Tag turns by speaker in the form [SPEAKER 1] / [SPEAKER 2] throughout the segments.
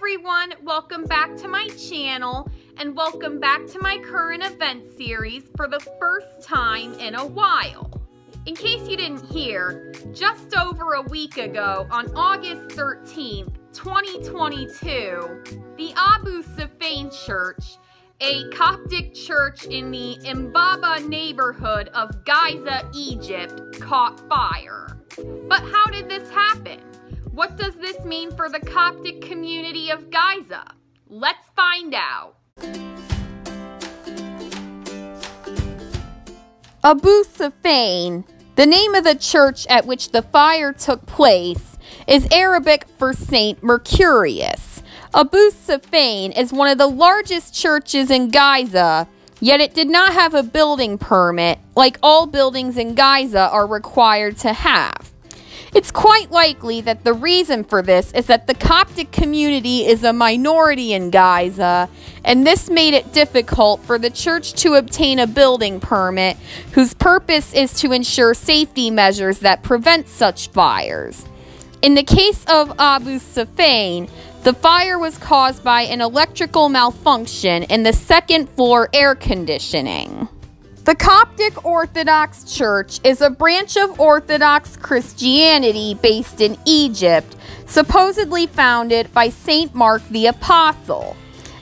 [SPEAKER 1] everyone, welcome back to my channel and welcome back to my current event series for the first time in a while. In case you didn't hear, just over a week ago on August 13th, 2022, the Abu Sufyan Church, a Coptic church in the Mbaba neighborhood of GIZA, Egypt, caught fire. But how did this happen? What does this mean for the Coptic community of GIZA? Let's find out. Abu Sufyan, the name of the church at which the fire took place, is Arabic for Saint Mercurius. Abu Sufyan is one of the largest churches in GIZA, yet it did not have a building permit, like all buildings in GIZA are required to have. It's quite likely that the reason for this is that the Coptic community is a minority in GIZA, and this made it difficult for the church to obtain a building permit whose purpose is to ensure safety measures that prevent such fires. In the case of Abu Sufyan, the fire was caused by an electrical malfunction in the second floor air conditioning. The Coptic Orthodox Church is a branch of Orthodox Christianity based in Egypt, supposedly founded by Saint Mark the Apostle.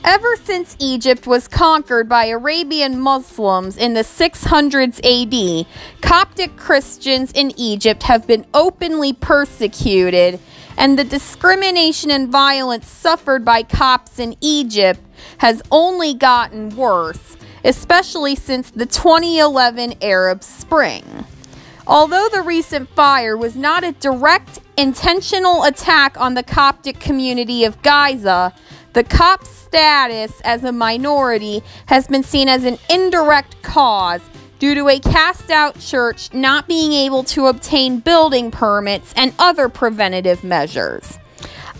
[SPEAKER 1] Ever since Egypt was conquered by Arabian Muslims in the 600s AD, Coptic Christians in Egypt have been openly persecuted, and the discrimination and violence suffered by Copts in Egypt has only gotten worse, especially since the 2011 Arab Spring. Although the recent fire was not a direct, intentional attack on the Coptic community of GIZA, the Copt status as a minority has been seen as an indirect cause due to a cast-out church not being able to obtain building permits and other preventative measures.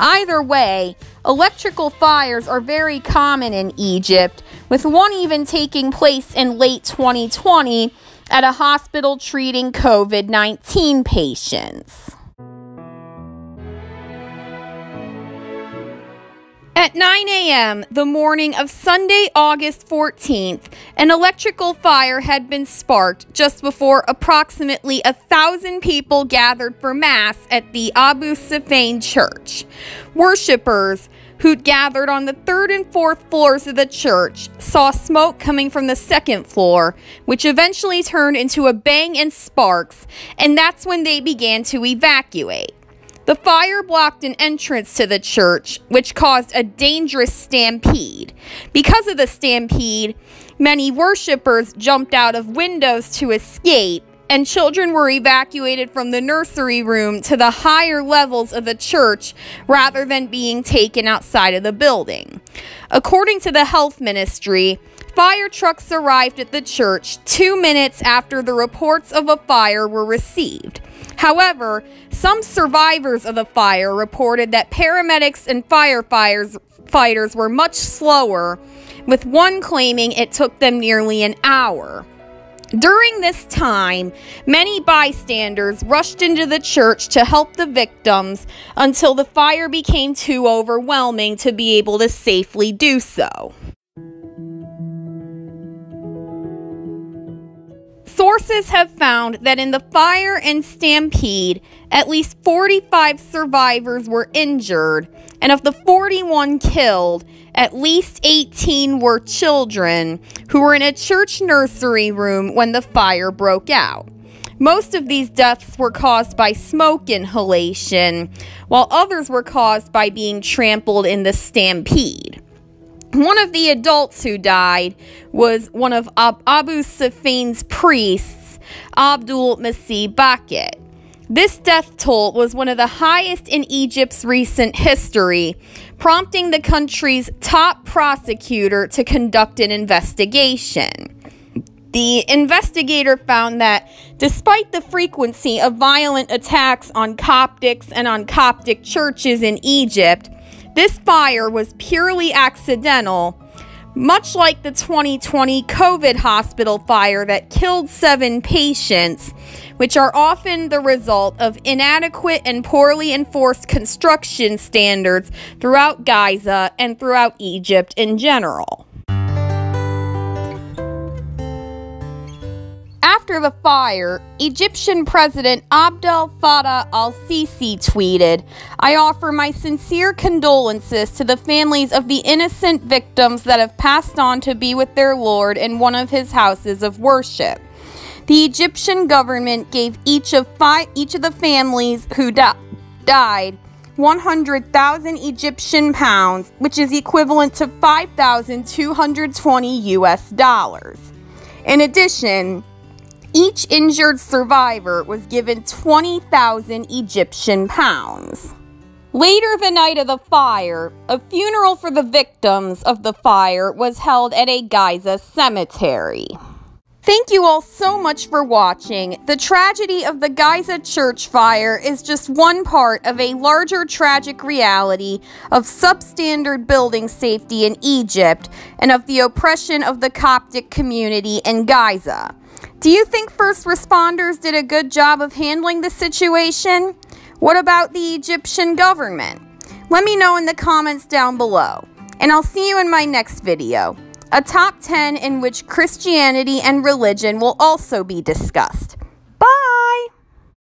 [SPEAKER 1] Either way, electrical fires are very common in Egypt, with one even taking place in late 2020 at a hospital treating COVID-19 patients. At 9 a.m. the morning of Sunday, August 14th, an electrical fire had been sparked just before approximately 1,000 people gathered for Mass at the Abu Sufyan Church. Worshippers who'd gathered on the third and fourth floors of the church saw smoke coming from the second floor, which eventually turned into a bang and sparks, and that's when they began to evacuate. The fire blocked an entrance to the church, which caused a dangerous stampede. Because of the stampede, many worshippers jumped out of windows to escape, and children were evacuated from the nursery room to the higher levels of the church rather than being taken outside of the building. According to the health ministry, fire trucks arrived at the church 2 minutes after the reports of a fire were received. However, some survivors of the fire reported that paramedics and firefighters were much slower, with one claiming it took them nearly an hour. During this time, many bystanders rushed into the church to help the victims until the fire became too overwhelming to be able to safely do so. Sources have found that in the fire and stampede, at least 45 survivors were injured, and of the 41 killed, at least 18 were children who were in a church nursery room when the fire broke out. Most of these deaths were caused by smoke inhalation, while others were caused by being trampled in the stampede. One of the adults who died was one of Abu Sufyan's priests, Abdul Masih Baket. This death toll was one of the highest in Egypt's recent history, prompting the country's top prosecutor to conduct an investigation. The investigator found that despite the frequency of violent attacks on Coptics and on Coptic churches in Egypt, this fire was purely accidental, much like the 2020 COVID hospital fire that killed 7 patients, which are often the result of inadequate and poorly enforced construction standards throughout GIZA and throughout Egypt in general. After the fire, Egyptian President Abdel Fattah al-Sisi tweeted, "I offer my sincere condolences to the families of the innocent victims that have passed on to be with their Lord in one of his houses of worship." The Egyptian government gave each of the families who died 100,000 Egyptian pounds, which is equivalent to $5,220 US. In addition, each injured survivor was given 20,000 Egyptian pounds. Later the night of the fire, a funeral for the victims of the fire was held at a GIZA cemetery. Thank you all so much for watching. The tragedy of the GIZA church fire is just one part of a larger tragic reality of substandard building safety in Egypt and of the oppression of the Coptic community in GIZA. Do you think first responders did a good job of handling the situation? What about the Egyptian government? Let me know in the comments down below. And I'll see you in my next video. A top 10 in which Christianity and religion will also be discussed.